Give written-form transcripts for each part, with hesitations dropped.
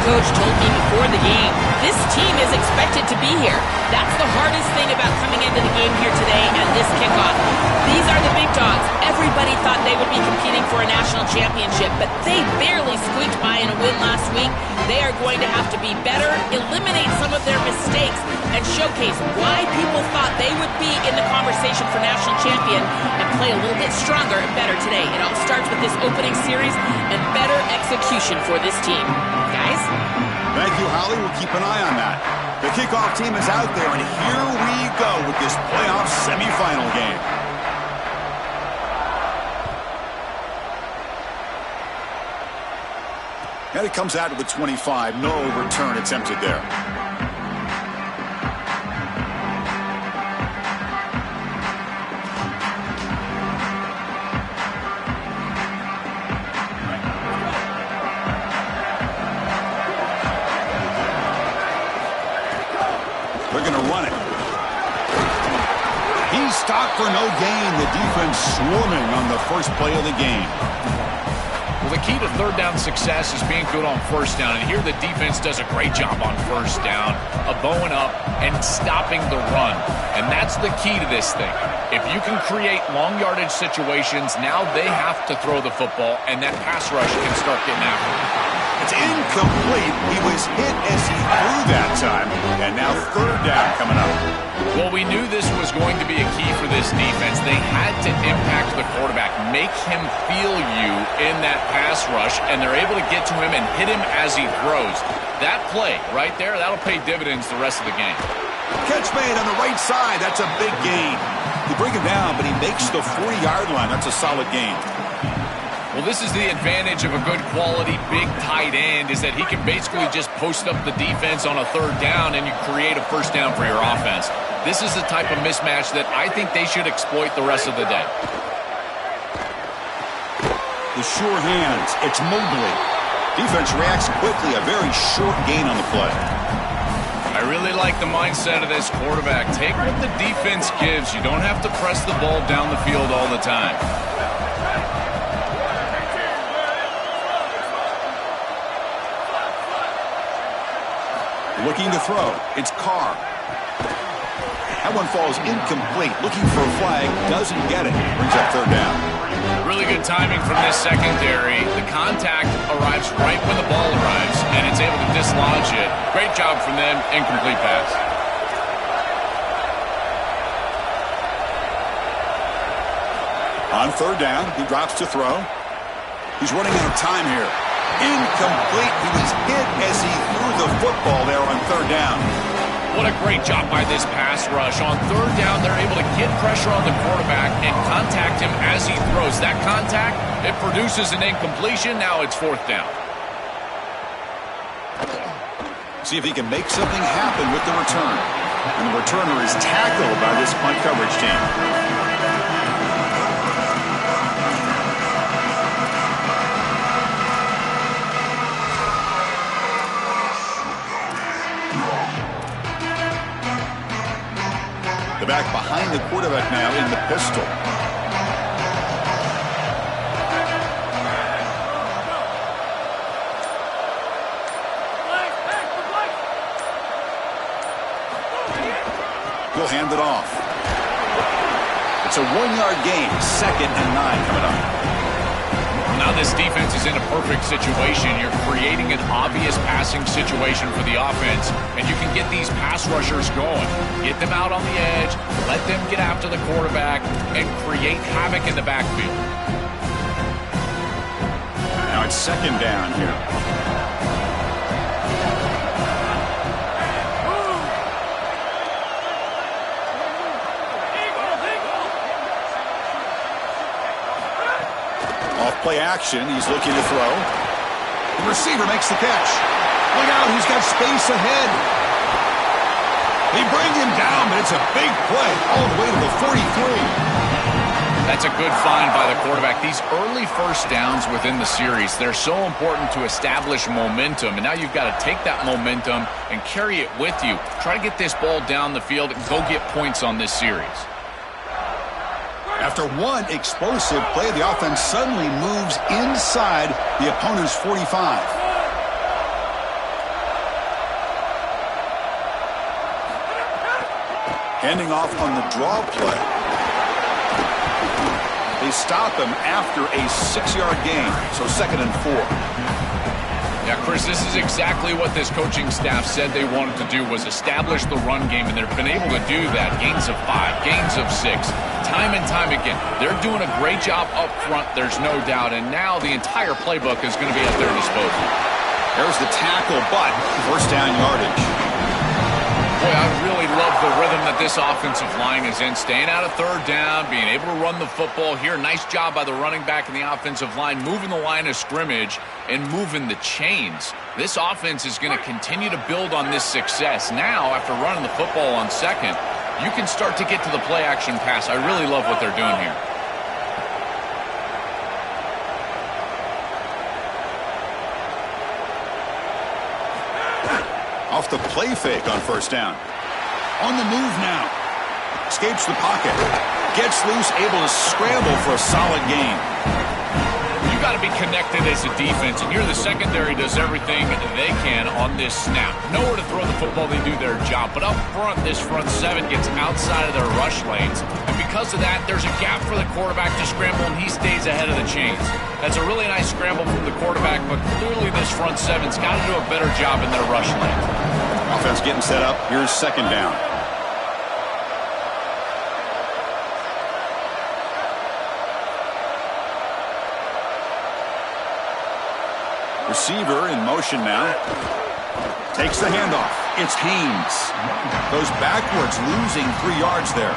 coach told me before the game, this team is expected to be here. That's the hardest thing about coming into the game here today and this kickoff. These are the big dogs. Everybody thought they would be competing for a national championship, but they barely squeaked by in a win last week. They are going to have to be better, eliminate some of their mistakes, and showcase why people thought they would be in the conversation for national champion and play a little bit stronger and better today. It all starts with this opening series and better execution for this team. Guys? Thank you, Holly. We'll keep an eye on that. The kickoff team is out there, and here we go with this playoff semifinal game. And it comes out with 25. No return attempted there. They're going to run it. He's stopped for no gain. The defense swarming on the first play of the game. Well, the key to third down success is being good on first down. And here the defense does a great job on first down of bowing up and stopping the run. And that's the key to this thing. If you can create long yardage situations, now they have to throw the football, and that pass rush can start getting after it. It's incomplete. He was hit as he threw that time. And now third down coming up. Well, we knew this was going to be a key for this defense. They had to impact the quarterback, make him feel you in that pass rush, and they're able to get to him and hit him as he throws. That play right there, that'll pay dividends the rest of the game. Catch made on the right side. That's a big gain. They bring him down, but he makes the 40-yard line. That's a solid gain. Well, this is the advantage of a good quality big tight end, is that he can basically just post up the defense on a third down and you create a first down for your offense. This is the type of mismatch that I think they should exploit the rest of the day. The sure hands. It's Mobley. Defense reacts quickly. A very short gain on the play. I really like the mindset of this quarterback. Take what the defense gives. You don't have to press the ball down the field all the time. Looking to throw. It's Carr. That one falls incomplete. Looking for a flag. Doesn't get it. Brings up third down. Really good timing from this secondary. The contact arrives right when the ball arrives, and it's able to dislodge it. Great job from them. Incomplete pass. On third down, he drops to throw. He's running out of time here. Incomplete. He was hit as he threw the football there on third down. What a great job by this pass rush. On third down, they're able to get pressure on the quarterback and contact him as he throws. That contact, it produces an incompletion. Now it's fourth down. See if he can make something happen with the return. And the returner is tackled by this punt coverage team. The back behind the quarterback now in the pistol. He'll hand it off. It's a 1-yard gain. 2nd and 9 coming up. Now this defense is in a perfect situation. You're creating an obvious passing situation for the offense, and you can get these pass rushers going. Get them out on the edge, let them get after the quarterback, and create havoc in the backfield. Now it's 2nd down here. Play action. He's looking to throw. The receiver makes the catch. Look out. He's got space ahead. They bring him down, but it's a big play all the way to the 43. That's a good find by the quarterback. These early first downs within the series, they're so important to establish momentum. And now you've got to take that momentum and carry it with you. Try to get this ball down the field and go get points on this series. After one explosive play, the offense suddenly moves inside the opponent's 45. Handing off on the draw play. They stop him after a 6-yard gain, so 2nd and 4. Yeah, Chris, this is exactly what this coaching staff said they wanted to do, was establish the run game, and they've been able to do that. Gains of 5, gains of 6, time and time again. They're doing a great job up front, there's no doubt, and now the entire playbook is going to be at their disposal. There's the tackle, but first down yardage. Boy, I really love the rhythm that this offensive line is in. Staying out of third down, being able to run the football here. Nice job by the running back and the offensive line, moving the line of scrimmage and moving the chains. This offense is going to continue to build on this success. Now, after running the football on 2nd, you can start to get to the play-action pass. I really love what they're doing here. Off the play fake on first down. On the move now. Escapes the pocket. Gets loose, able to scramble for a solid gain. You got to be connected as a defense, and here the secondary does everything they can on this snap. Nowhere to throw the football, they do their job. But up front, this front 7 gets outside of their rush lanes. And because of that, there's a gap for the quarterback to scramble, and he stays ahead of the chains. That's a really nice scramble from the quarterback, but clearly this front 7's got to do a better job in their rush lane. Offense getting set up. Here's 2nd down. Receiver in motion now. Takes the handoff. It's Haynes. Goes backwards, losing 3 yards there.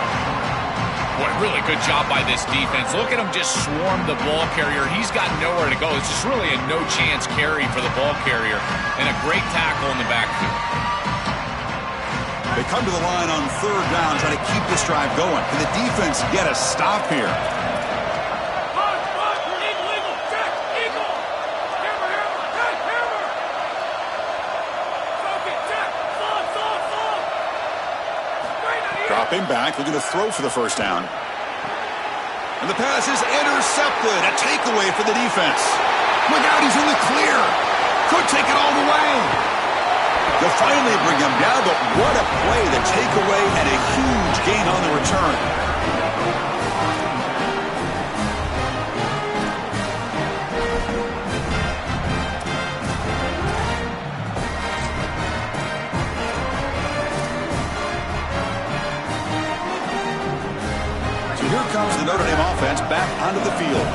Boy, really good job by this defense. Look at him just swarm the ball carrier. He's got nowhere to go. It's just really a no-chance carry for the ball carrier. And a great tackle in the backfield. They come to the line on 3rd down, trying to keep this drive going. Can the defense get a stop here? Dropping back, looking to throw for the first down. And the pass is intercepted. A takeaway for the defense. Look out, he's in the clear. Could take it all the way. They'll finally bring him down, but what a play. The takeaway and a huge gain on the return. So here comes the Notre Dame offense back onto the field.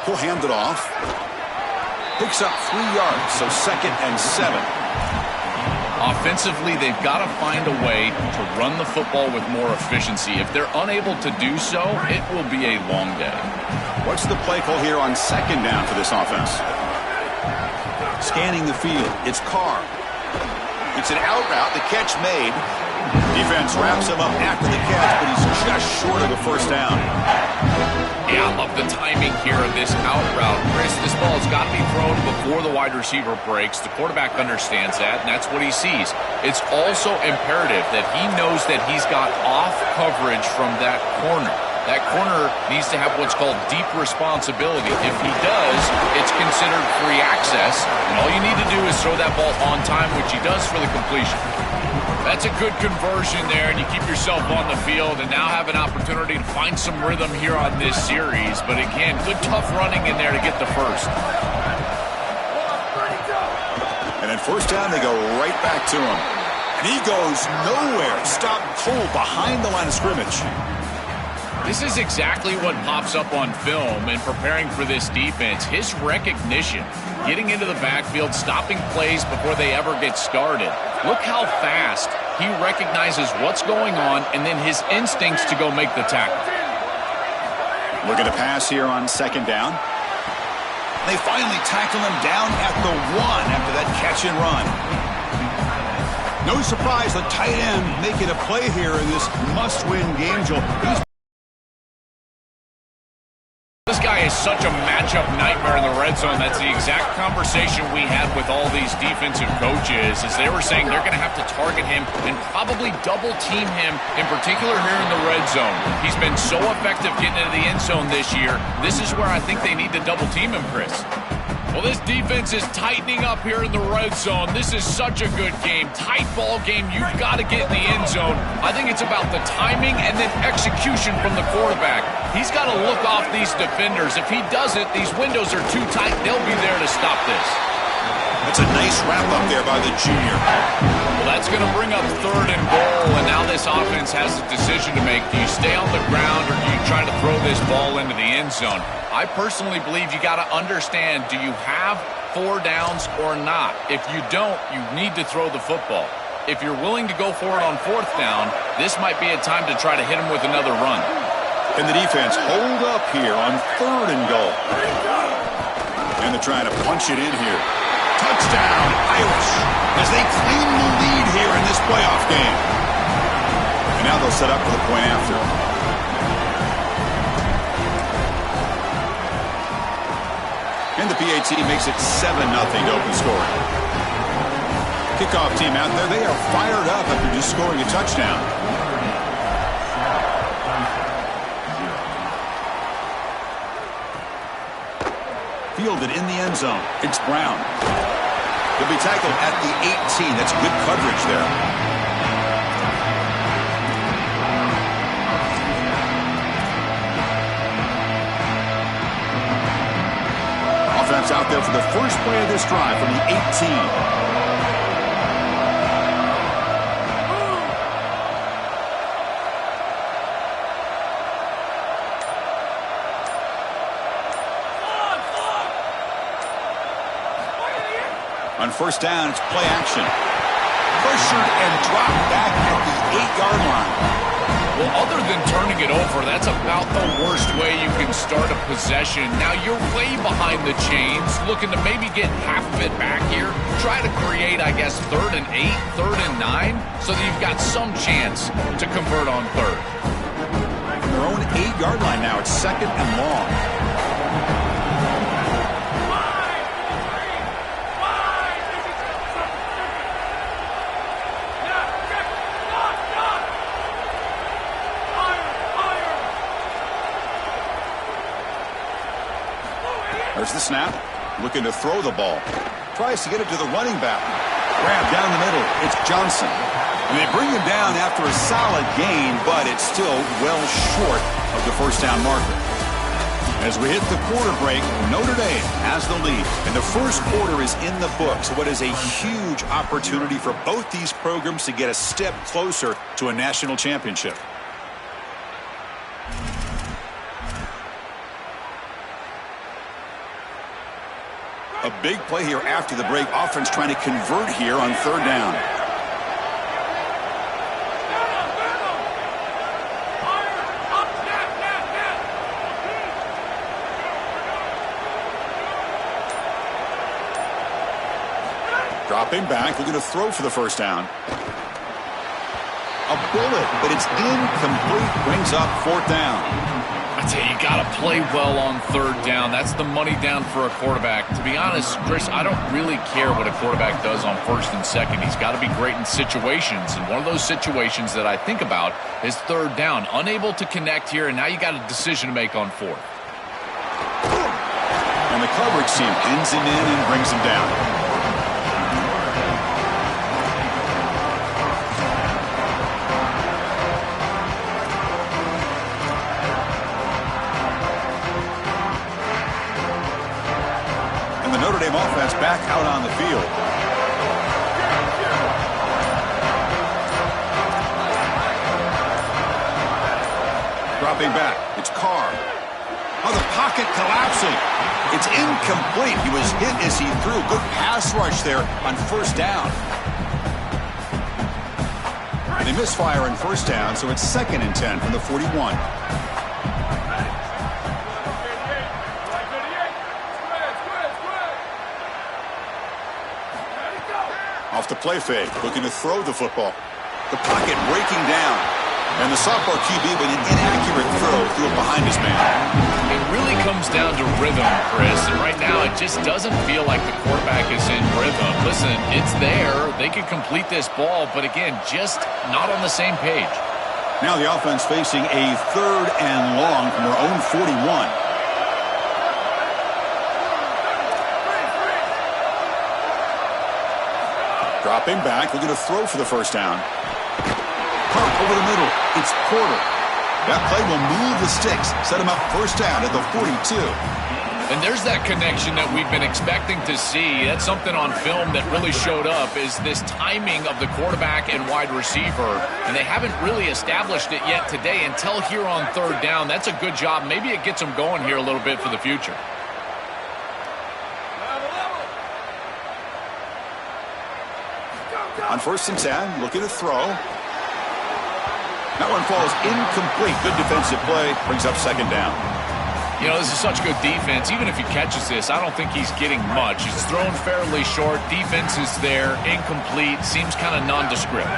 He'll hand it off. Picks up 3 yards, so 2nd and 7. Offensively, they've got to find a way to run the football with more efficiency. If they're unable to do so, it will be a long day. What's the play call here on 2nd down for this offense? Scanning the field. It's Carr. It's an out route. The catch made. Defense wraps him up after the catch, but he's just short of a first down. Yeah, I love the timing here of this out route. Chris, this ball has got to be thrown before the wide receiver breaks. The quarterback understands that, and that's what he sees. It's also imperative that he knows that he's got off coverage from that corner. That corner needs to have what's called deep responsibility. If he does, it's considered free access, and all you need to do is throw that ball on time, which he does for the completion. That's a good conversion there, and you keep yourself on the field and now have an opportunity to find some rhythm here on this series. But again, good tough running in there to get the first. And at first down, they go right back to him. And he goes nowhere. Stopped cold behind the line of scrimmage. This is exactly what pops up on film in preparing for this defense. His recognition, getting into the backfield, stopping plays before they ever get started. Look how fast he recognizes what's going on and then his instincts to go make the tackle. Looking to pass here on 2nd down. They finally tackle him down at the 1 after that catch and run. No surprise, the tight end making a play here in this must-win game, Joel. This guy is such a matchup nightmare in the red zone. That's the exact conversation we had with all these defensive coaches, as they were saying they're going to have to target him and probably double team him, in particular here in the red zone. He's been so effective getting into the end zone this year. This is where I think they need to double team him, Chris. Well, this defense is tightening up here in the red zone. This is such a good game. Tight ball game. You've got to get in the end zone. I think it's about the timing and then execution from the quarterback. He's got to look off these defenders. If he doesn't, these windows are too tight. They'll be there to stop this. That's a nice wrap up there by the junior. Well, that's going to bring up 3rd and goal, and now this offense has a decision to make. Do you stay on the ground or do you try to throw this ball into the end zone? I personally believe you got to understand, do you have 4 downs or not? If you don't, you need to throw the football. If you're willing to go for it on 4th down, this might be a time to try to hit him with another run. And the defense hold up here on 3rd and goal. And they're trying to punch it in here. Touchdown, Irish, as they claim the lead here in this playoff game. And now they'll set up for the point after. And the PAT makes it 7-0 to open scoring. Kickoff team out there, they are fired up after just scoring a touchdown. Fielded in the end zone. It's Brown. He'll be tackled at the 18. That's good coverage there. Offense out there for the first play of this drive from the 18. On 1st down, it's play action. Pressured and dropped back at the 8-yard line. Well, other than turning it over, that's about the worst way you can start a possession. Now, you're way behind the chains, looking to maybe get half of it back here. Try to create, I guess, 3rd and 8, 3rd and 9, so that you've got some chance to convert on 3rd. From their own 8-yard line now, it's 2nd and long. There's the snap. Looking to throw the ball. Tries to get it to the running back. Grab down the middle. It's Johnson. And they bring him down after a solid gain, but it's still well short of the 1st down marker. As we hit the quarter break, Notre Dame has the lead. And the first quarter is in the books. What is a huge opportunity for both these programs to get a step closer to a national championship. A big play here after the break. Offense trying to convert here on 3rd down. Dropping back, looking to throw for the 1st down. A bullet, but it's incomplete. Brings up 4th down. I tell you, you got to play well on 3rd down. That's the money down for a quarterback. To be honest, Chris, I don't really care what a quarterback does on 1st and 2nd. He's got to be great in situations. And one of those situations that I think about is 3rd down. Unable to connect here, and now you got a decision to make on 4th. And the coverage team pins him in and brings him down. Notre Dame offense back out on the field. Dropping back. It's Carr. Oh, the pocket collapsing. It's incomplete. He was hit as he threw. Good pass rush there on 1st down. And they misfire on 1st down, so it's 2nd and 10 from the 41. Off the play fake, looking to throw the football. The pocket breaking down. And the sophomore QB with an inaccurate throw threw it behind his man. It really comes down to rhythm, Chris. And right now, it just doesn't feel like the quarterback is in rhythm. Listen, it's there. They can complete this ball, but again, just not on the same page. Now the offense facing a 3rd and long from their own 41. Dropping back, looking to throw for the first down. Pump over the middle. It's Porter. That play will move the sticks, set him up first down at the 42. And there's that connection that we've been expecting to see. That's something on film that really showed up, is this timing of the quarterback and wide receiver. And they haven't really established it yet today until here on third down. That's a good job. Maybe it gets them going here a little bit for the future. On first and 10, looking to throw. That one falls incomplete. Good defensive play. Brings up second down. You know, this is such good defense. Even if he catches this, I don't think he's getting much. It's thrown fairly short. Defense is there. Incomplete. Seems kind of nondescript.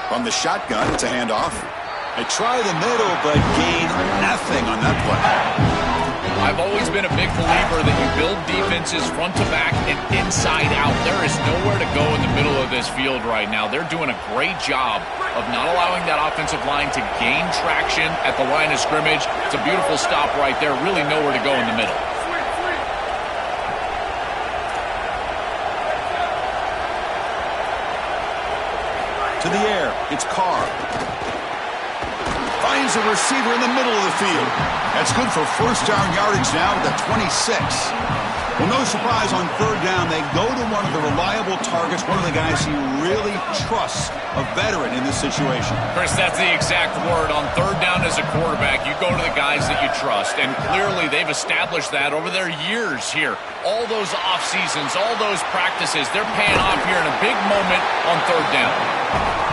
From the shotgun, it's a handoff. They try the middle, but gain nothing on that play. I've always been a big believer that you build defenses front to back and inside out. There is nowhere to go in the middle of this field right now. They're doing a great job of not allowing that offensive line to gain traction at the line of scrimmage. It's a beautiful stop right there. Really nowhere to go in the middle. To the air, it's Carr. Finds a receiver in the middle of the field. That's good for first down yardage now at the 26. Well, no surprise on third down. They go to one of the reliable targets, one of the guys he really trusts, a veteran in this situation. Chris, that's the exact word. On third down as a quarterback, you go to the guys that you trust. And clearly they've established that over their years here. All those off seasons, all those practices, they're paying off here in a big moment on third down.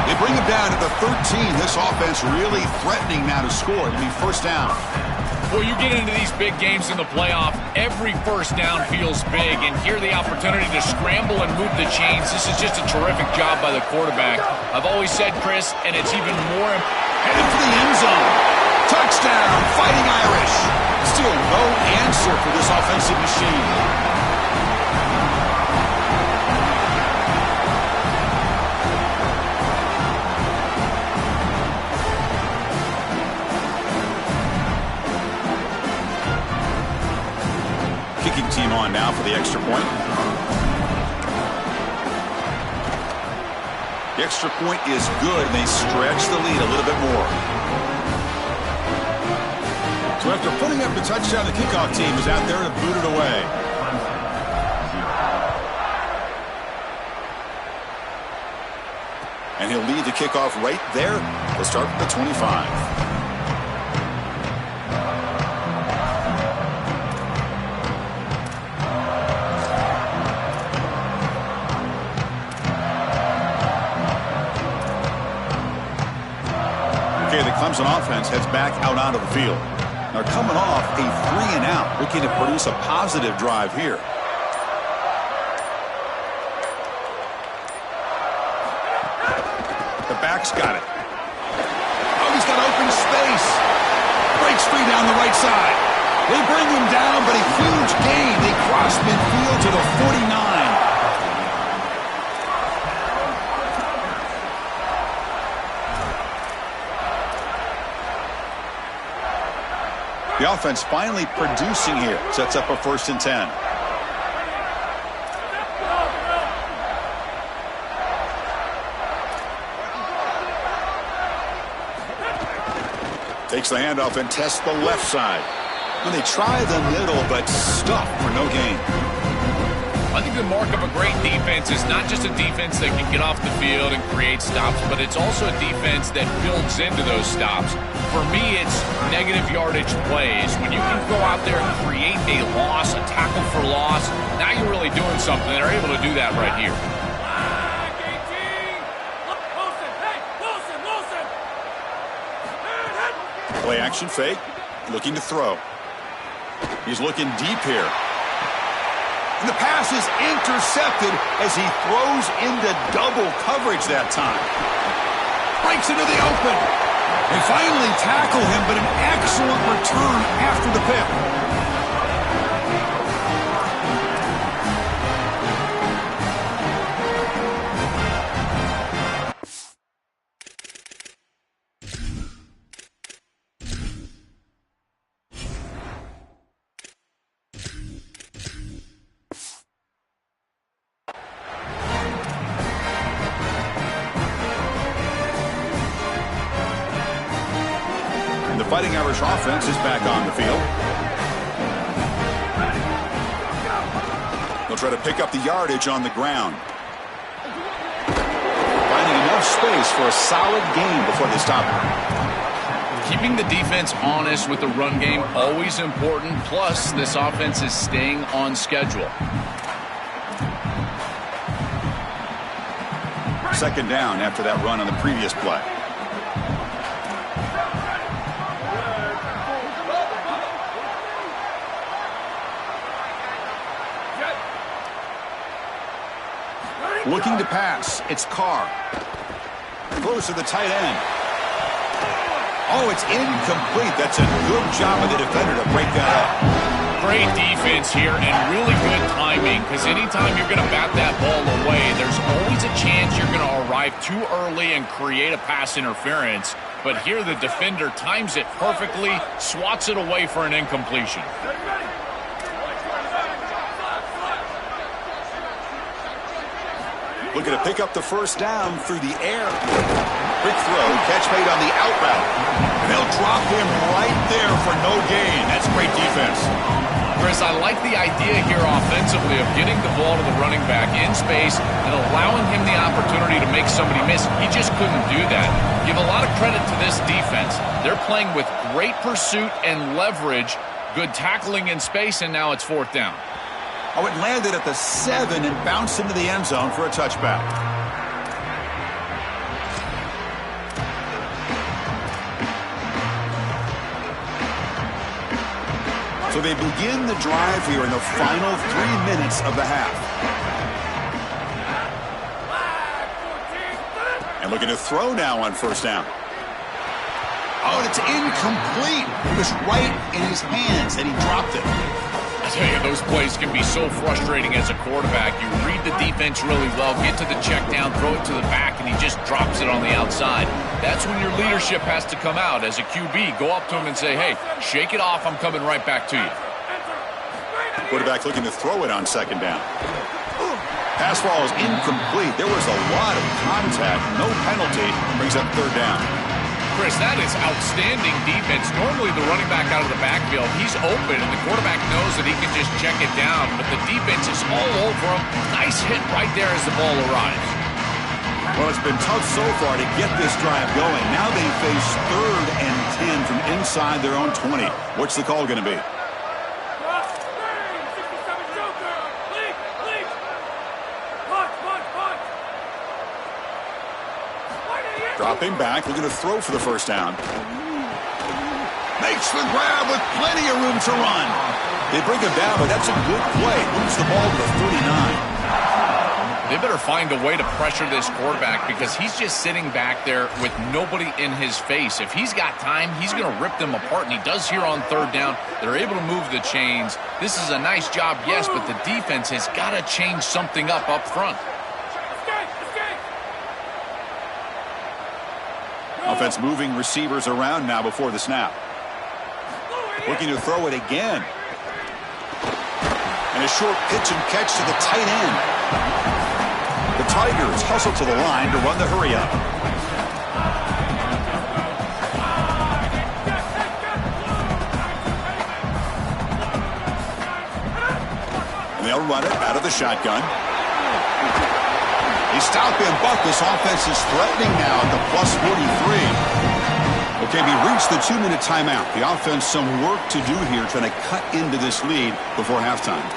They bring him down at the 13. This offense really threatening now to score. It'll be first down. Well, you get into these big games in the playoff, every first down feels big, and here the opportunity to scramble and move the chains. This is just a terrific job by the quarterback. I've always said, Chris, and it's even more headed for the end zone. Touchdown, Fighting Irish. Still no answer for this offensive machine. Kicking team on now for the extra point. The extra point is good, and they stretch the lead a little bit more. So after putting up the touchdown, the kickoff team is out there to boot it away. And he'll lead the kickoff right there. We'll start at the 25. The Clemson offense heads back out onto the field. They're coming off a 3-and-out, looking to produce a positive drive here. The back's got it. Oh, he's got open space. Breaks free down the right side. They bring him down, but a huge gain. They cross midfield to the 49. The offense finally producing here. Sets up a first and 10. Takes the handoff and tests the left side. And they try the middle, but stuff for no gain. I think the mark of a great defense is not just a defense that can get off the field and create stops, but it's also a defense that builds into those stops. For me, it's negative yardage plays. When you can go out there and create a loss, a tackle for loss, now you're really doing something. They're able to do that right here. Play action fake, looking to throw. He's looking deep here. And the pass is intercepted as he throws into double coverage that time. Breaks into the open. They finally tackle him, but an excellent return after the pick. Fighting Irish offense is back on the field. They'll try to pick up the yardage on the ground. Finding enough space for a solid gain before they stop it. Keeping the defense honest with the run game, always important. Plus, this offense is staying on schedule. Second down after that run on the previous play. Looking to pass. It's Carr. Throws to the tight end. Oh, it's incomplete. That's a good job of the defender to break that up. Great defense here and really good timing, because anytime you're going to bat that ball away, there's always a chance you're going to arrive too early and create a pass interference. But here the defender times it perfectly, swats it away for an incompletion. Looking to pick up the first down through the air. Quick throw, catch made on the out route. They'll drop him right there for no gain. That's great defense. Chris, I like the idea here offensively of getting the ball to the running back in space and allowing him the opportunity to make somebody miss. He just couldn't do that. Give a lot of credit to this defense. They're playing with great pursuit and leverage, good tackling in space, and now it's fourth down. Oh, it landed at the 7 and bounced into the end zone for a touchback. So they begin the drive here in the final 3 minutes of the half. And looking to throw now on first down. Oh, and it's incomplete. It was right in his hands, and he dropped it. I tell you, those plays can be so frustrating as a quarterback. You read the defense really well, get to the check down, throw it to the back, and he just drops it on the outside. That's when your leadership has to come out. As a QB, go up to him and say, hey, shake it off, I'm coming right back to you. Quarterback looking to throw it on second down. Pass ball is incomplete. There was a lot of contact, no penalty, brings up third down. Chris, that is outstanding defense. Normally the running back out of the backfield, he's open, and the quarterback knows that he can just check it down, but the defense is all over him. Nice hit right there as the ball arrives. Well, it's been tough so far to get this drive going. Now they face 3rd and 10 from inside their own 20. What's the call going to be? Dropping back, looking to throw for the first down. Makes the grab with plenty of room to run. They bring him down, but that's a good play. Moves the ball to the 39. They better find a way to pressure this quarterback because he's just sitting back there with nobody in his face. If he's got time, he's going to rip them apart, and he does here on third down. They're able to move the chains. This is a nice job, yes, but the defense has got to change something up front. Offense moving receivers around now before the snap. Looking to throw it again. And a short pitch and catch to the tight end. The Tigers hustle to the line to run the hurry up. And they'll run it out of the shotgun. They stop him, but this offense is threatening now at the plus 43. Okay, we reached the 2-minute timeout. The offense some work to do here trying to cut into this lead before halftime.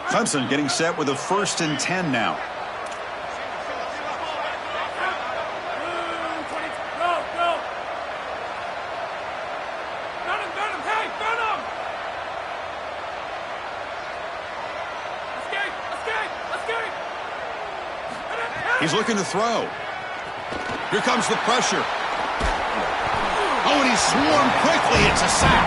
Clemson getting set with a 1st and 10 now. He's looking to throw. Here comes the pressure. Oh, and he's swarmed quickly. It's a sack.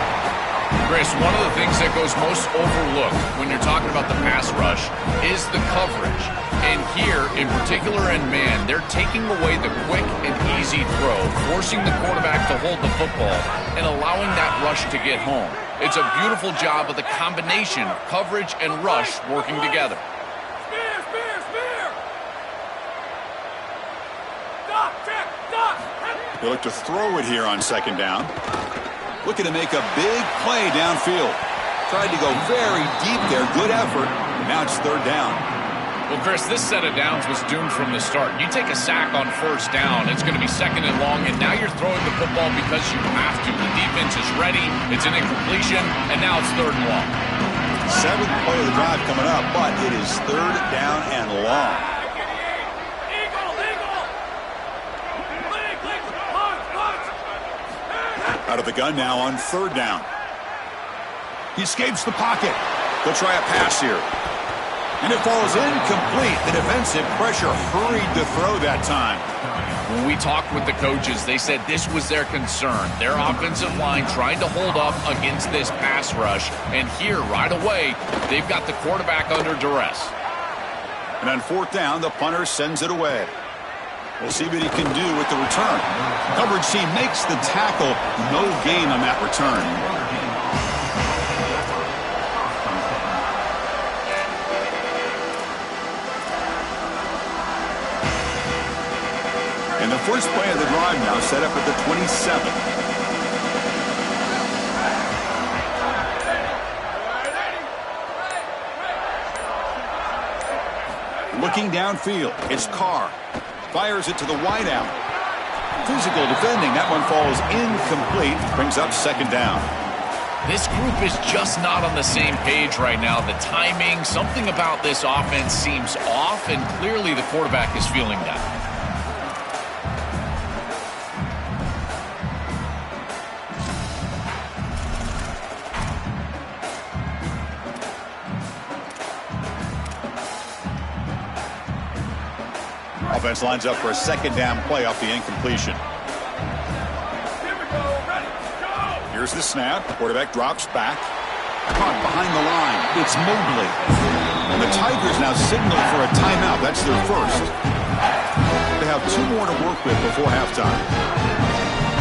Chris, one of the things that goes most overlooked when you're talking about the pass rush is the coverage. And here, in particular in man, they're taking away the quick and easy throw, forcing the quarterback to hold the football and allowing that rush to get home. It's a beautiful job of the combination of coverage and rush working together. He'll look to throw it here on second down. Looking to make a big play downfield. Tried to go very deep there. Good effort. Now it's third down. Well, Chris, this set of downs was doomed from the start. You take a sack on first down, it's going to be second and long, and now you're throwing the football because you have to. The defense is ready. It's an incompletion, and now it's third and long. Seventh play of the drive coming up, but it is third down and long. Out of the gun now on third down. He escapes the pocket. They'll try a pass here. And it falls incomplete. The defensive pressure hurried to throw that time. When we talked with the coaches, they said this was their concern. Their offensive line trying to hold up against this pass rush. And here, right away, they've got the quarterback under duress. And on fourth down, the punter sends it away. We'll see what he can do with the return. Coverage team makes the tackle. No gain on that return. And the first play of the drive now set up at the 27. Looking downfield, it's Carr. Fires it to the wideout. Physical defending. That one falls incomplete. Brings up second down. This group is just not on the same page right now. The timing, something about this offense seems off, and clearly the quarterback is feeling that. Offense lines up for a second down play off the incompletion. Here's the snap. Quarterback drops back. Caught behind the line. It's Mobley. And the Tigers now signal for a timeout. That's their first. They have two more to work with before halftime.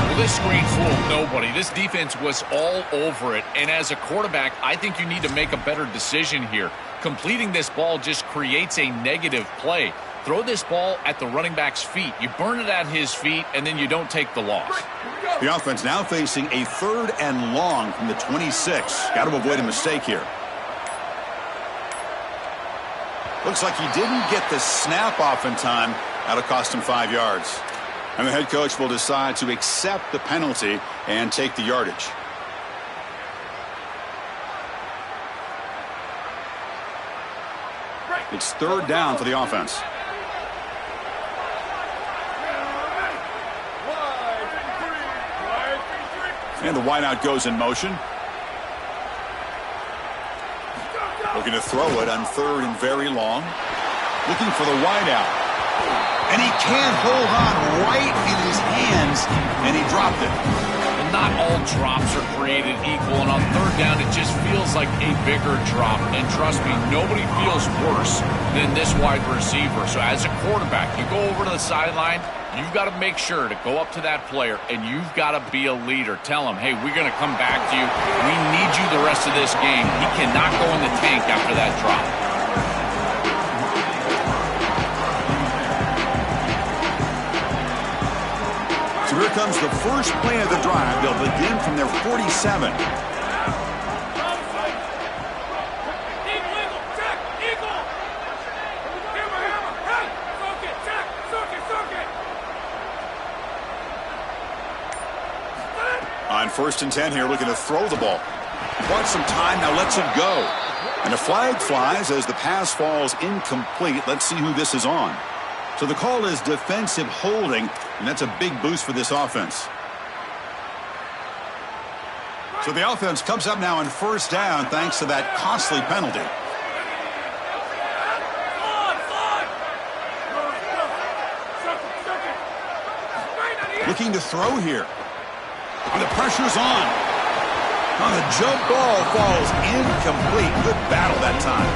Well, this screen fooled nobody. This defense was all over it. And as a quarterback, I think you need to make a better decision here. Completing this ball just creates a negative play. Throw this ball at the running back's feet. You burn it at his feet, and then you don't take the loss. The offense now facing a third and long from the 26. Got to avoid a mistake here. Looks like he didn't get the snap off in time. That'll cost him 5 yards. And the head coach will decide to accept the penalty and take the yardage. It's third down for the offense. And the wideout goes in motion. Looking to throw it on third and very long. Looking for the wideout. And he can't hold on right in his hands. And he dropped it. Well, not all drops are created equal. And on third down, it just feels like a bigger drop. And trust me, nobody feels worse than this wide receiver. So as a quarterback, you go over to the sideline. You've got to make sure to go up to that player, and you've got to be a leader. Tell him, hey, we're going to come back to you. We need you the rest of this game. He cannot go in the tank after that drop. So here comes the first play of the drive. They'll begin from their 47. On first and 10 here, looking to throw the ball. Wants some time, now lets it go. And a flag flies as the pass falls incomplete. Let's see who this is on. So the call is defensive holding, and that's a big boost for this offense. So the offense comes up now on first down thanks to that costly penalty. Looking to throw here. And the pressure's on. On the jump ball falls incomplete. Good battle that time.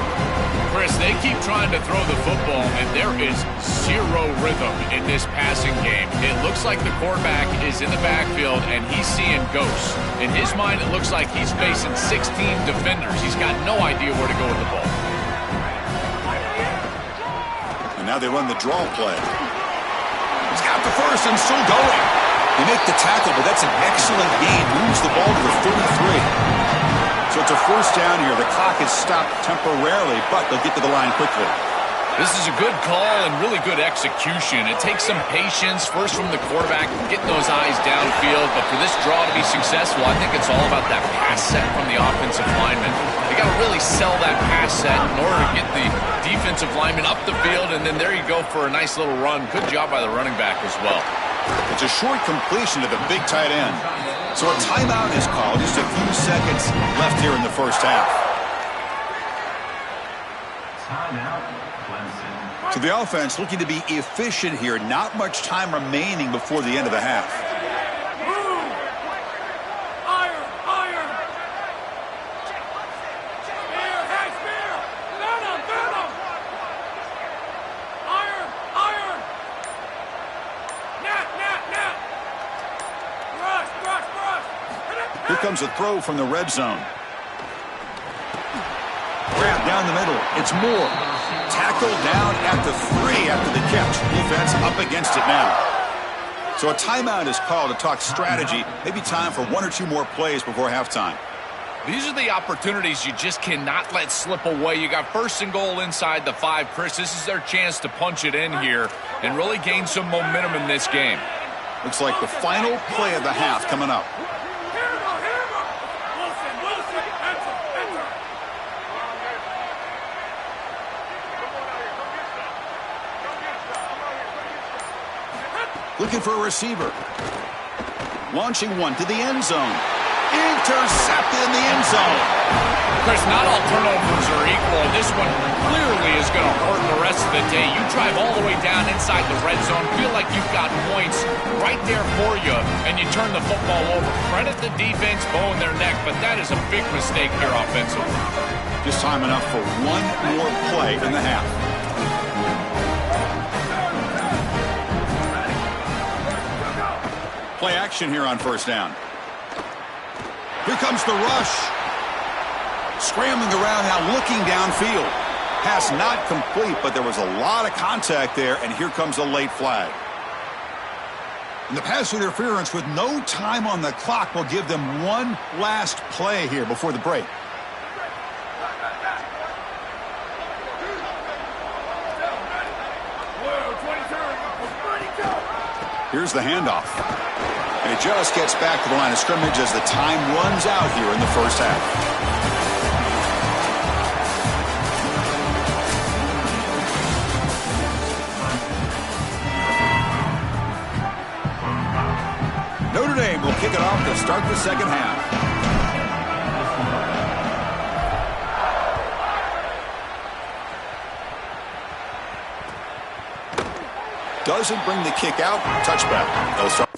Chris, they keep trying to throw the football, and there is zero rhythm in this passing game. It looks like the quarterback is in the backfield, and he's seeing ghosts. In his mind, it looks like he's facing 16 defenders. He's got no idea where to go with the ball. And now they run the draw play. He's got the first and still going. They make the tackle, but that's an excellent gain. Moves the ball to the 33. So it's a first down here. The clock is stopped temporarily, but they'll get to the line quickly. This is a good call and really good execution. It takes some patience, first from the quarterback, getting those eyes downfield. But for this draw to be successful, I think it's all about that pass set from the offensive lineman. They got to really sell that pass set in order to get the defensive lineman up the field, and then there you go for a nice little run. Good job by the running back as well. It's a short completion to the big tight end. So a timeout is called. Just a few seconds left here in the first half. So the offense looking to be efficient here. Not much time remaining before the end of the half. Here comes a throw from the red zone. Grab down the middle. It's Moore. Tackled down at the 3 after the catch. Defense up against it now. So a timeout is called to talk strategy. Maybe time for 1 or 2 more plays before halftime. These are the opportunities you just cannot let slip away. You got 1st and goal inside the 5. Chris, this is their chance to punch it in here and really gain some momentum in this game. Looks like the final play of the half coming up. Looking for a receiver. Launching one to the end zone. Intercepted in the end zone. Chris, not all turnovers are equal. This one clearly is going to hurt the rest of the day. You drive all the way down inside the red zone, feel like you've got points right there for you, and you turn the football over. Credit the defense, bowing their neck, but that is a big mistake here offensively. Just time enough for one more play in the half. Play action here on first down. Here comes the rush. Scrambling around now, looking downfield. Pass not complete, but there was a lot of contact there, and here comes a late flag. And the pass interference with no time on the clock will give them one last play here before the break. Here's the handoff. And it just gets back to the line of scrimmage as the time runs out here in the first half. Notre Dame will kick it off to start the second half. Doesn't bring the kick out. Touchback. They'll start.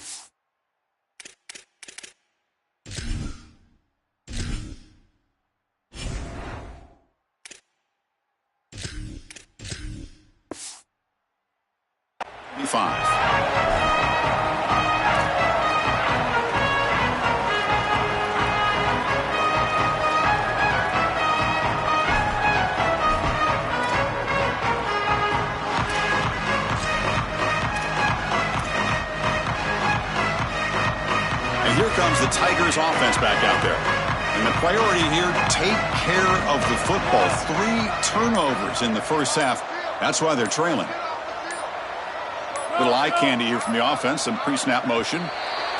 Here comes the Tigers offense back out there. And the priority here, take care of the football. 3 turnovers in the first half. That's why they're trailing. Little eye candy here from the offense. Some pre-snap motion.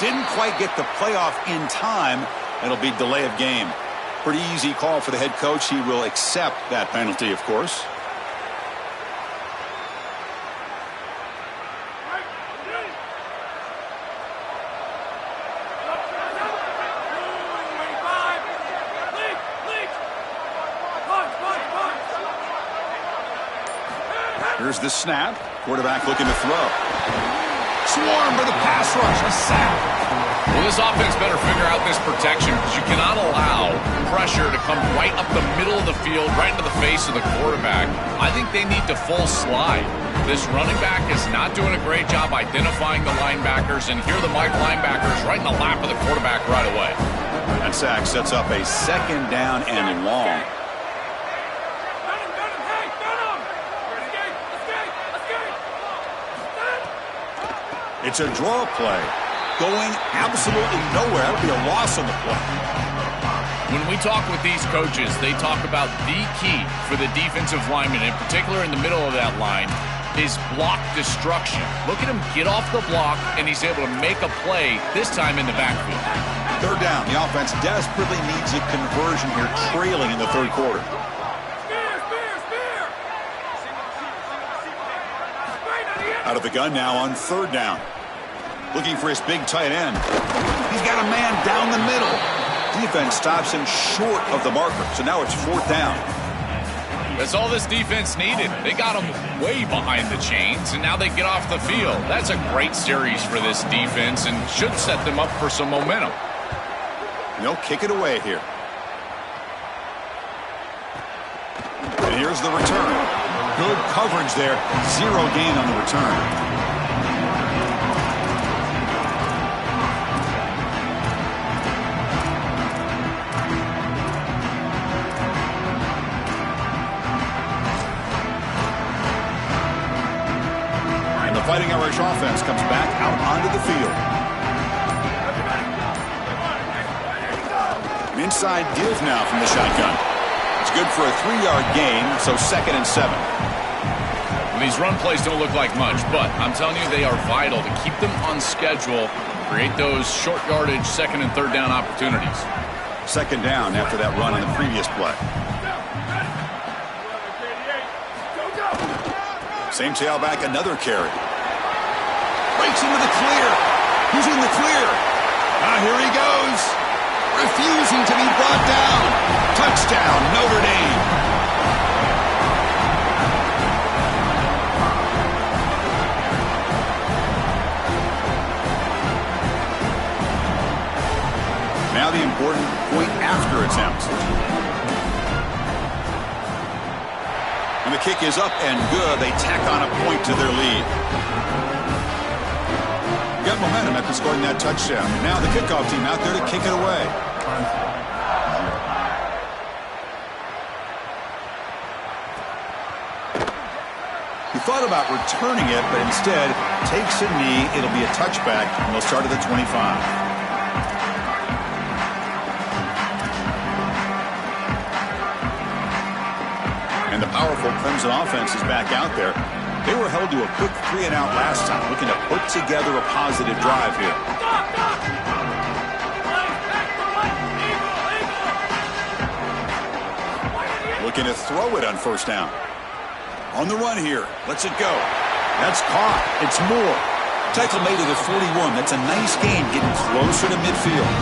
Didn't quite get the playoff in time. It'll be delay of game. Pretty easy call for the head coach. He will accept that penalty, of course. Here's the snap. Quarterback looking to throw. Swarm for the pass rush. A sack. Well, this offense better figure out this protection because you cannot allow pressure to come right up the middle of the field, right into the face of the quarterback. I think they need to full slide. This running back is not doing a great job identifying the linebackers, and here are the linebackers right in the lap of the quarterback right away. That sack sets up a second down and long. It's a draw play. going absolutely nowhere. That'll be a loss on the play. When we talk with these coaches, they talk about the key for the defensive lineman, in particular in the middle of that line, is block destruction. Look at him get off the block, and he's able to make a play, this time in the backfield. Third down. The offense desperately needs a conversion here, trailing in the third quarter. Out of the gun now on third down. Looking for his big tight end. He's got a man down the middle. Defense stops him short of the marker, so now it's fourth down. That's all this defense needed. They got him way behind the chains, and now they get off the field. That's a great series for this defense and should set them up for some momentum. They'll kick it away here. And here's the return. Good coverage there. Zero gain on the return. Fighting Irish offense comes back out onto the field. An inside give now from the shotgun. It's good for a 3-yard gain, so 2nd and 7. Well, these run plays don't look like much, but I'm telling you they are vital to keep them on schedule, create those short yardage 2nd and 3rd down opportunities. 2nd down after that run in the previous play. Same tailback, another carry. Breaks into the clear. He's in the clear. Here he goes. Refusing to be brought down. Touchdown, Notre Dame. Now the important point after attempt. And the kick is up and good. They tack on a point to their lead. Got momentum after scoring that touchdown. Now the kickoff team out there to kick it away. He thought about returning it, but instead takes a knee. It'll be a touchback, and they'll start at the 25. And the powerful Clemson offense is back out there. They were held to a quick 3-and-out last time, looking to put together a positive drive here. Looking to throw it on first down. On the run here. Lets it go. That's caught. It's Moore. Tackle made it at 41. That's a nice gain, getting closer to midfield.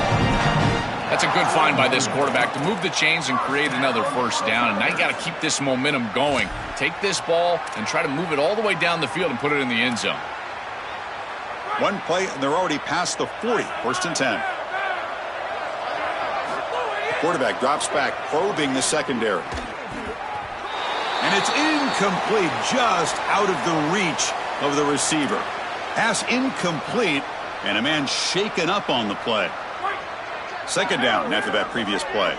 That's a good find by this quarterback to move the chains and create another first down. And now you got to keep this momentum going. Take this ball and try to move it all the way down the field and put it in the end zone. One play, and they're already past the 40. 1st and 10. Quarterback drops back, probing the secondary. And it's incomplete, just out of the reach of the receiver. Pass incomplete, and a man shaken up on the play. 2nd down after that previous play.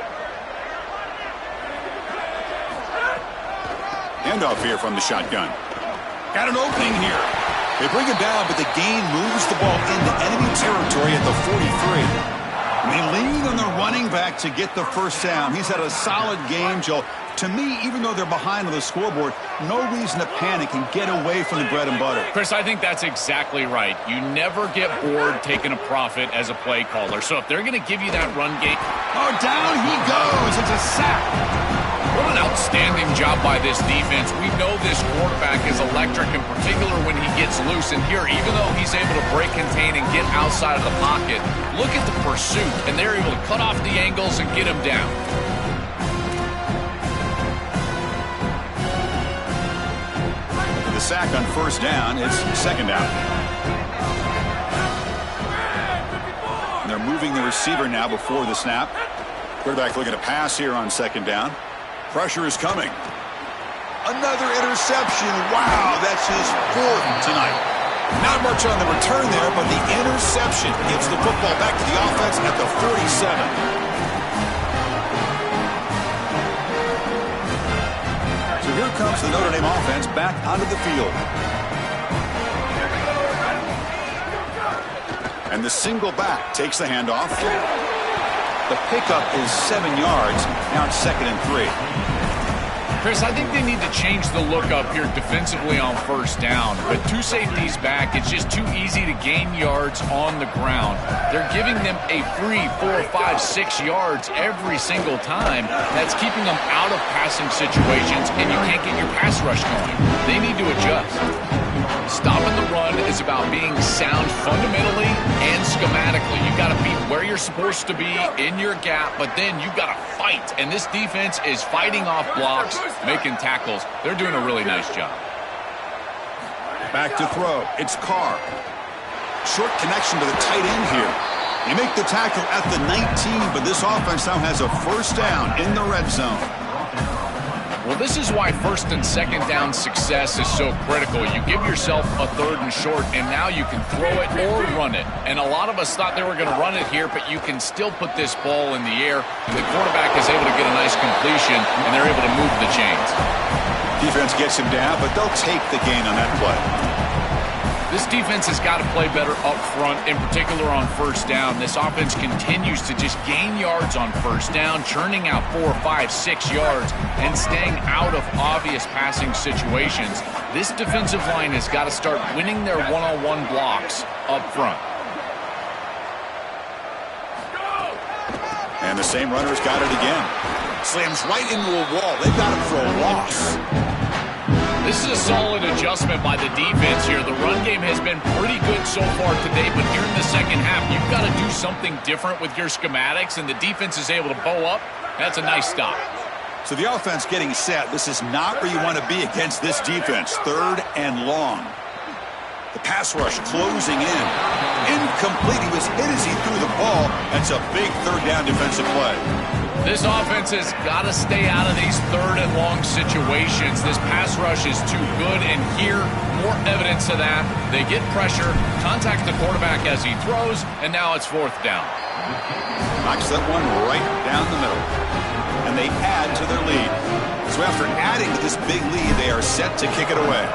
Handoff here from the shotgun. Got an opening here. They bring him down, but the gain moves the ball into enemy territory at the 43. And they lean on the running back to get the first down. He's had a solid game, Joe. To me, even though they're behind on the scoreboard, no reason to panic and get away from the bread and butter. Chris, I think that's exactly right. You never get bored taking a profit as a play caller. So if they're going to give you that run game... Oh, down he goes. It's a sack. What an outstanding job by this defense. We know this quarterback is electric, in particular when he gets loose. And here, even though he's able to break, contain, and get outside of the pocket, look at the pursuit. And they're able to cut off the angles and get him down. The sack on first down. It's 2nd down. And they're moving the receiver now before the snap. Quarterback looking to pass here on 2nd down. Pressure is coming. Another interception. Wow, that's his 4th tonight. Not much on the return there, but the interception gets the football back to the offense at the 47. So here comes the Notre Dame offense back onto the field. And the single back takes the handoff. The pickup is 7 yards. Now it's 2nd and 3. Chris, I think they need to change the look up here defensively on first down. But 2 safeties back, it's just too easy to gain yards on the ground. They're giving them a free 4, 5, 6 yards every single time. That's keeping them out of passing situations, and you can't get your pass rush going. They need to adjust. Stopping the run is about being sound fundamentally and schematically. You've got to be where you're supposed to be in your gap, but then you've got to fight. And this defense is fighting off blocks, making tackles. They're doing a really nice job. Back to throw. It's Carr. Short connection to the tight end here. You make the tackle at the 19, but this offense now has a first down in the red zone. Well, this is why 1st and 2nd down success is so critical. You give yourself a 3rd and short, and now you can throw it or run it. And a lot of us thought they were going to run it here, but you can still put this ball in the air, and the quarterback is able to get a nice completion, and they're able to move the chains. Defense gets him down, but they'll take the gain on that play. This defense has got to play better up front, in particular on first down. This offense continues to just gain yards on first down, churning out 4, 5, 6 yards, and staying out of obvious passing situations. This defensive line has got to start winning their one-on-one blocks up front. And the same runner's got it again. Slams right into a wall. They've got him for a loss. This is a solid adjustment by the defense here. The run game has been pretty good so far today, but here in the second half, you've got to do something different with your schematics, and the defense is able to bow up. That's a nice stop. So the offense getting set. This is not where you want to be against this defense. 3rd and long. The pass rush closing in. Incomplete. He was hit as he threw the ball. That's a big 3rd down defensive play. This offense has got to stay out of these 3rd and long situations. This pass rush is too good, and here, more evidence of that. They get pressure, contact the quarterback as he throws, and now it's 4th down. Knocks that one right down the middle. And they add to their lead. So after adding to this big lead, they are set to kick it away.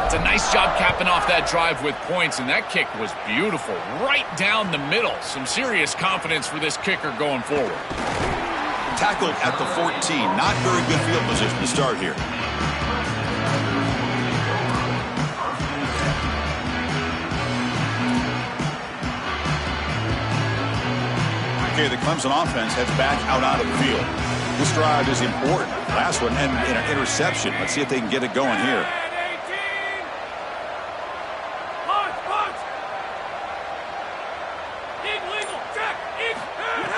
It's a nice job capping off that drive with points, and that kick was beautiful. Right down the middle. Some serious confidence for this kicker going forward. Tackled at the 14. Not very good field position to start here. Okay, the Clemson offense heads back out onto the field. This drive is important. Last one and an interception. Let's see if they can get it going here.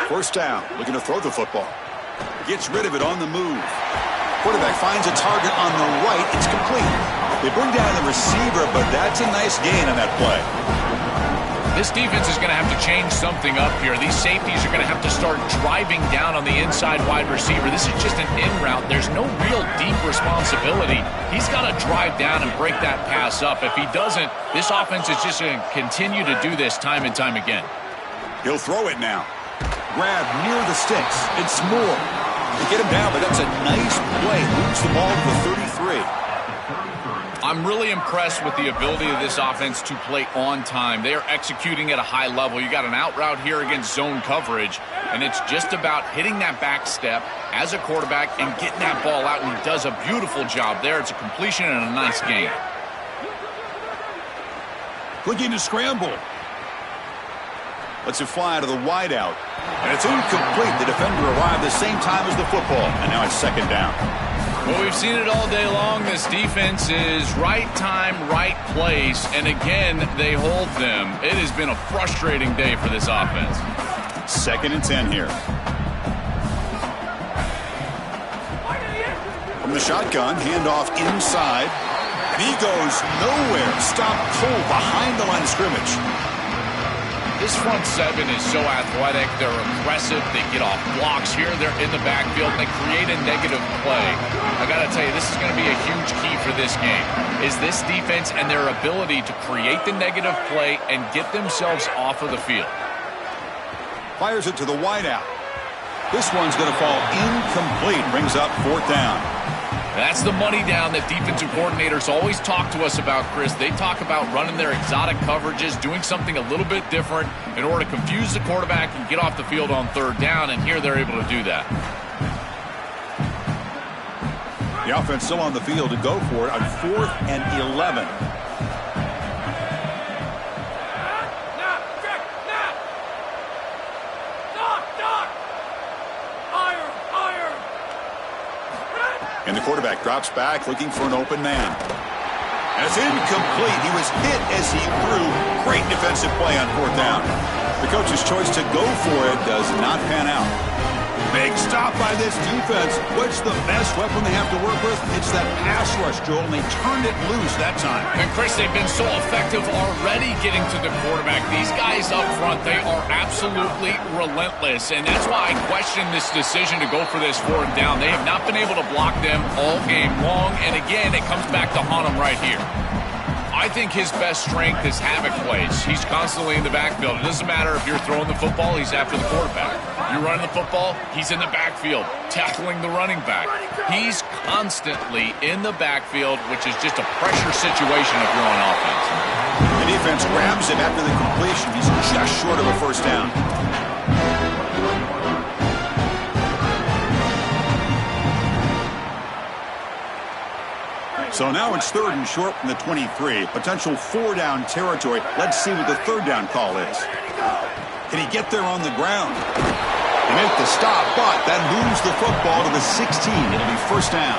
First down, looking to throw the football. Gets rid of it on the move. Quarterback finds a target on the right. It's complete. They bring down the receiver, but that's a nice gain on that play. This defense is going to have to change something up here. These safeties are going to have to start driving down on the inside wide receiver. This is just an in route. There's no real deep responsibility. He's got to drive down and break that pass up. If he doesn't, this offense is just going to continue to do this time and time again. He'll throw it now. Grab near the sticks. It's Moore. They get him down, but that's a nice play. Moves the ball to the 33. I'm really impressed with the ability of this offense to play on time. They are executing at a high level. You got an out route here against zone coverage, and it's just about hitting that back step as a quarterback and getting that ball out, and he does a beautiful job there. It's a completion and a nice game. Looking to scramble. Lets it fly to the wideout. And it's incomplete. The defender arrived the same time as the football. And now it's 2nd down. Well, we've seen it all day long. This defense is right time, right place. And again, they hold them. It has been a frustrating day for this offense. 2nd and 10 here. From the shotgun, handoff inside. And he goes nowhere. Stopped cold behind the line of scrimmage. This front seven is so athletic. They're aggressive. They get off blocks here. They're in the backfield, and they create a negative play. I got to tell you, this is going to be a huge key for this game, is this defense and their ability to create the negative play and get themselves off of the field. Fires it to the wideout. This one's going to fall incomplete. Brings up 4th down. That's the money down that defensive coordinators always talk to us about, Chris. They talk about running their exotic coverages, doing something a little bit different in order to confuse the quarterback and get off the field on third down, and here they're able to do that. The offense still on the field to go for it on 4th and 11. And the quarterback drops back looking for an open man. And it's incomplete. He was hit as he threw. Great defensive play on 4th down. The coach's choice to go for it does not pan out. Big stop by this defense. What's the best weapon they have to work with? It's that pass rush, Joel, and they turned it loose that time. And, Chris, they've been so effective already getting to the quarterback. These guys up front, they are absolutely relentless, and that's why I question this decision to go for this 4th down. They have not been able to block them all game long, and again, it comes back to haunt them right here. I think his best strength is havoc plays. He's constantly in the backfield. It doesn't matter if you're throwing the football, he's after the quarterback. You're running the football, he's in the backfield, tackling the running back. He's constantly in the backfield, which is just a pressure situation if you're on offense. The defense grabs him after the completion. He's just short of a 1st down. So now it's 3rd and short from the 23. Potential 4-down territory. Let's see what the 3rd down call is. Can he get there on the ground? They make the stop, but that moves the football to the 16. It'll be 1st down.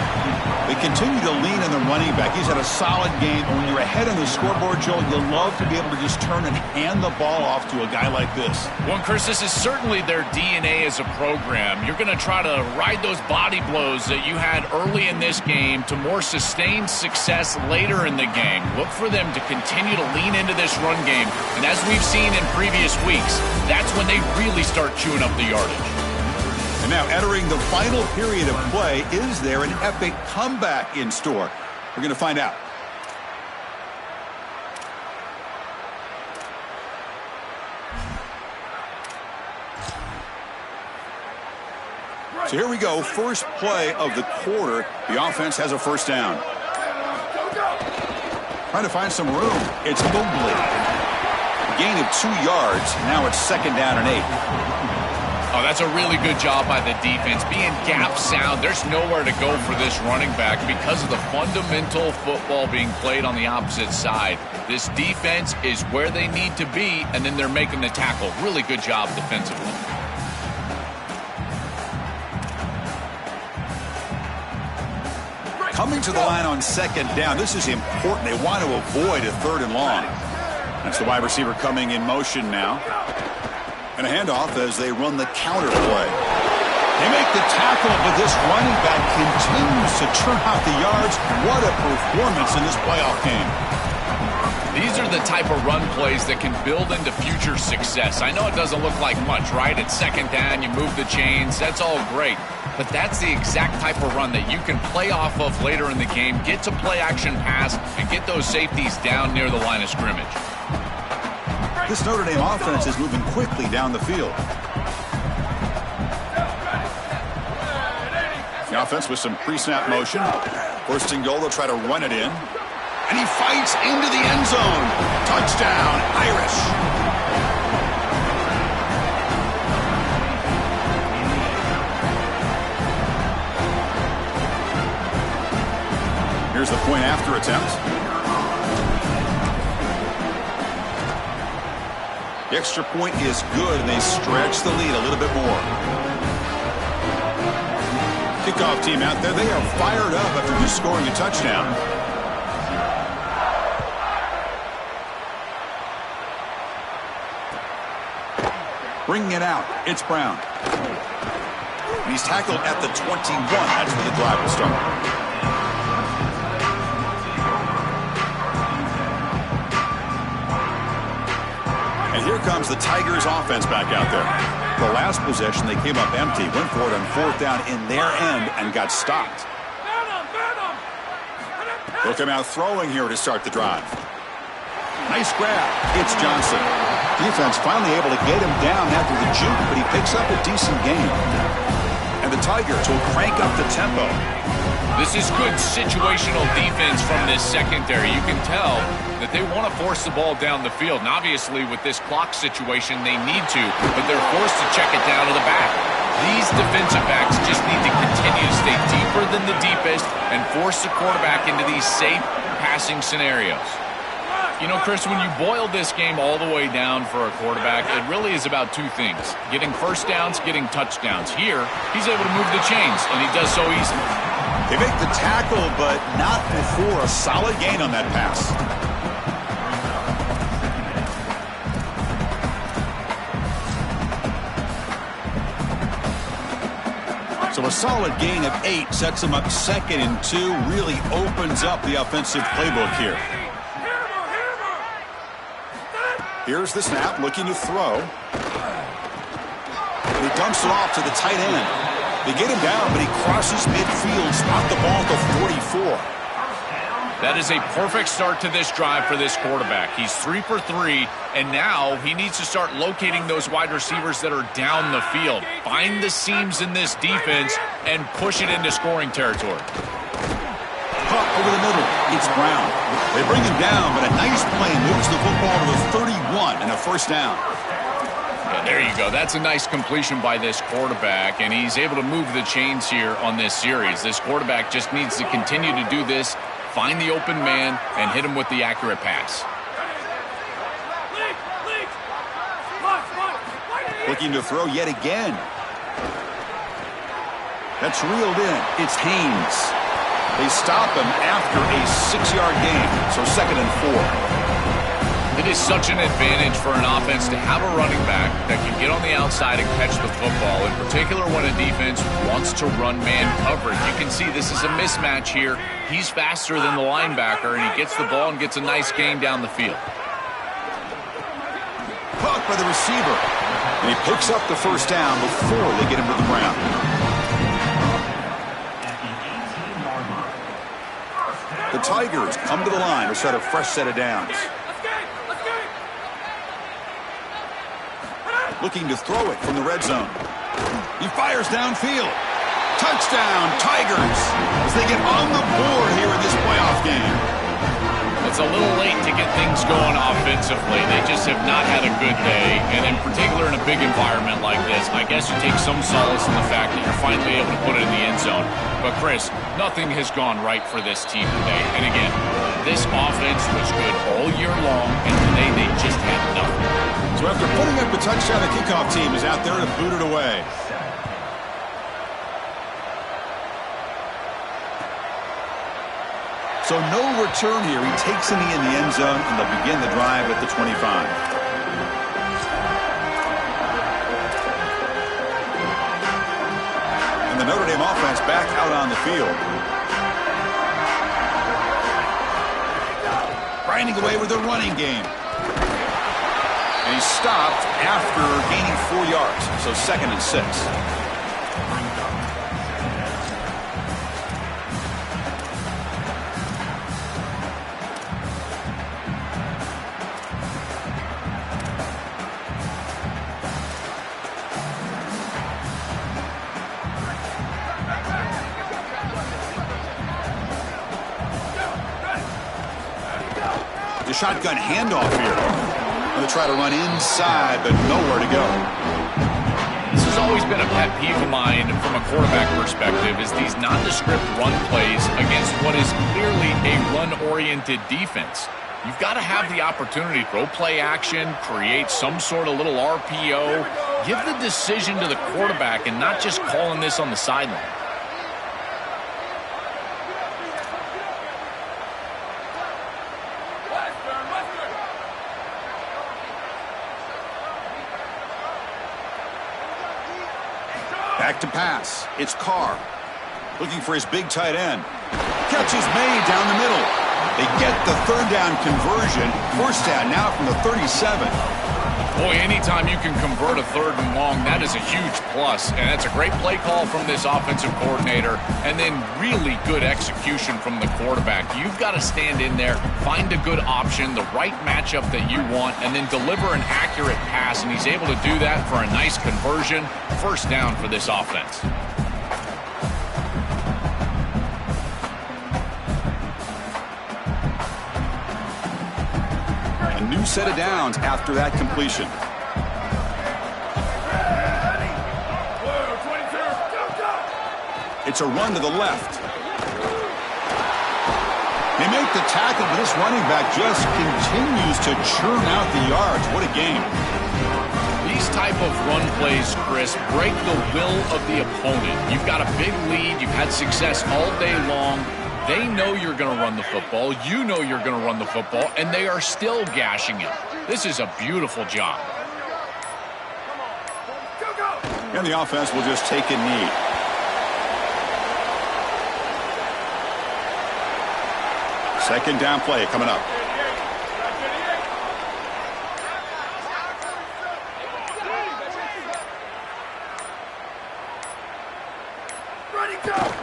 They continue to lean on the running back. He's had a solid game. And when you're ahead on the scoreboard, Joel, you love to be able to just turn and hand the ball off to a guy like this. Well, Chris, this is certainly their DNA as a program. You're going to try to ride those body blows that you had early in this game to more sustained success later in the game. Look for them to continue to lean into this run game. And as we've seen in previous weeks, that's when they really start chewing up the yardage. And now entering the final period of play, is there an epic comeback in store? We're going to find out. So here we go, first play of the quarter. The offense has a 1st down. Trying to find some room. It's Mobley. Gain of 2 yards. Now it's 2nd down and 8. Oh, that's a really good job by the defense. Being gap sound, there's nowhere to go for this running back because of the fundamental football being played on the opposite side. This defense is where they need to be, and then they're making the tackle. Really good job defensively. Coming to the line on 2nd down. This is important. They want to avoid a 3rd and long. That's the wide receiver coming in motion now. And a handoff as they run the counter play. They make the tackle, but this running back continues to churn out the yards. What a performance in this playoff game. These are the type of run plays that can build into future success. I know it doesn't look like much, right? It's 2nd down, you move the chains, that's all great. But that's the exact type of run that you can play off of later in the game, get to play action pass, and get those safeties down near the line of scrimmage. This Notre Dame offense is moving quickly down the field. The offense with some pre-snap motion. 1st and goal, they'll try to run it in. And he fights into the end zone. Touchdown, Irish. Here's the point after attempt. The extra point is good, and they stretch the lead a little bit more. Kickoff team out there. They are fired up after just scoring a touchdown. Bringing it out. It's Brown. And he's tackled at the 21. That's where the drive will start. Here comes the Tigers offense back out there. The last possession, they came up empty, went for it on 4th down in their end and got stopped. They'll come out throwing here to start the drive. Nice grab. It's Johnson. Defense finally able to get him down after the juke, but he picks up a decent gain. And the Tigers will crank up the tempo. This is good situational defense from this secondary. You can tell that they want to force the ball down the field. And obviously, with this clock situation, they need to, but they're forced to check it down to the back. These defensive backs just need to continue to stay deeper than the deepest and force the quarterback into these safe passing scenarios. You know, Chris, when you boil this game all the way down for a quarterback, it really is about two things. Getting first downs, getting touchdowns. Here, he's able to move the chains, and he does so easily. They make the tackle, but not before a solid gain on that pass. So a solid gain of 8 sets him up 2nd and 2, really opens up the offensive playbook here. Here's the snap, looking to throw. He dumps it off to the tight end. They get him down, but he crosses midfield, spot the ball at the 44. That is a perfect start to this drive for this quarterback. He's 3 for 3, and now he needs to start locating those wide receivers that are down the field. Find the seams in this defense and push it into scoring territory. Caught over the middle. It's Brown. They bring him down, but a nice play moves the football to the 31 and a first down. Yeah, there you go. That's a nice completion by this quarterback, and he's able to move the chains here on this series. This quarterback just needs to continue to do this, find the open man, and hit him with the accurate pass. Looking to throw yet again. That's reeled in. It's Haynes. They stop him after a 6-yard gain, so 2nd and 4. It is such an advantage for an offense to have a running back that can get on the outside and catch the football, in particular when a defense wants to run man coverage. You can see this is a mismatch here. He's faster than the linebacker, and he gets the ball and gets a nice gain down the field. Caught by the receiver, and he picks up the first down before they get him to the ground. The Tigers come to the line to set a fresh set of downs. Looking to throw it from the red zone. He fires downfield. Touchdown, Tigers, as they get on the board here in this playoff game. It's a little late to get things going offensively. They just have not had a good day, and in particular in a big environment like this, I guess you take some solace in the fact that you're finally able to put it in the end zone. But, Chris, nothing has gone right for this team today. And again, this offense was good all year long, and today they just had nothing. So after putting up a touchdown, the kickoff team is out there to boot it away. So no return here. He takes it in the end zone, and they'll begin the drive at the 25. And the Notre Dame offense back out on the field. Grinding away with a running game. And he's stopped after gaining 4 yards, so 2nd and 6. The shotgun handoff here. Going to try to run inside, but nowhere to go. This has always been a pet peeve of mine from a quarterback perspective, is these nondescript run plays against what is clearly a run-oriented defense. You've got to have the opportunity to throw play action, create some sort of little RPO, give the decision to the quarterback and not just calling this on the sideline. Back to pass. It's Carr. Looking for his big tight end. Catch is made down the middle. They get the 3rd down conversion. First down now from the 37. Boy, anytime you can convert a 3rd and long, that is a huge plus. And that's a great play call from this offensive coordinator. And then really good execution from the quarterback. You've got to stand in there, find a good option, the right matchup that you want, and then deliver an accurate pass. And he's able to do that for a nice conversion. First down for this offense. new set of downs after that completion. It's a run to the left. They make the tackle, but this running back just continues to churn out the yards. What a game. These type of run plays, Chris, break the will of the opponent. You've got a big lead. You've had success all day long. They know you're going to run the football. You know you're going to run the football, and they are still gashing it. This is a beautiful job. And the offense will just take a knee. Second down play coming up.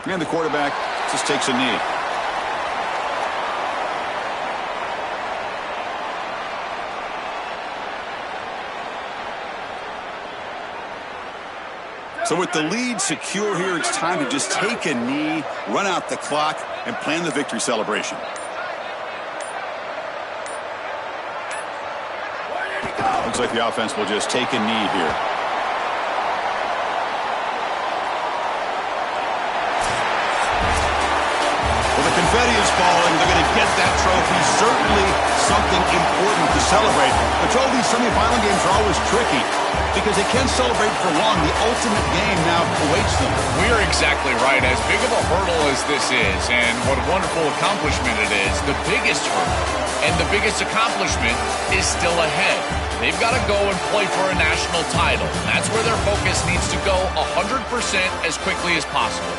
And the quarterback just takes a knee. So with the lead secure here, it's time to just take a knee, run out the clock, and plan the victory celebration. Looks like the offense will just take a knee here. Well, the confetti is falling. They're going to get that trophy. Certainly something important to celebrate. But Joe, these semifinal games are always tricky because they can't celebrate for long. The ultimate game now awaits them. We're exactly right. As big of a hurdle as this is, and what a wonderful accomplishment it is, the biggest hurdle and the biggest accomplishment is still ahead. They've got to go and play for a national title. That's where their focus needs to go 100% as quickly as possible.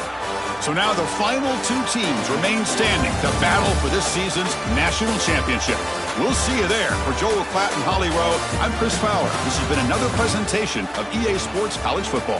So now the final two teams remain standing to battle for this season's national championship. We'll see you there. For Joel Klatt and Holly Rowe, I'm Chris Fowler. This has been another presentation of EA Sports College Football.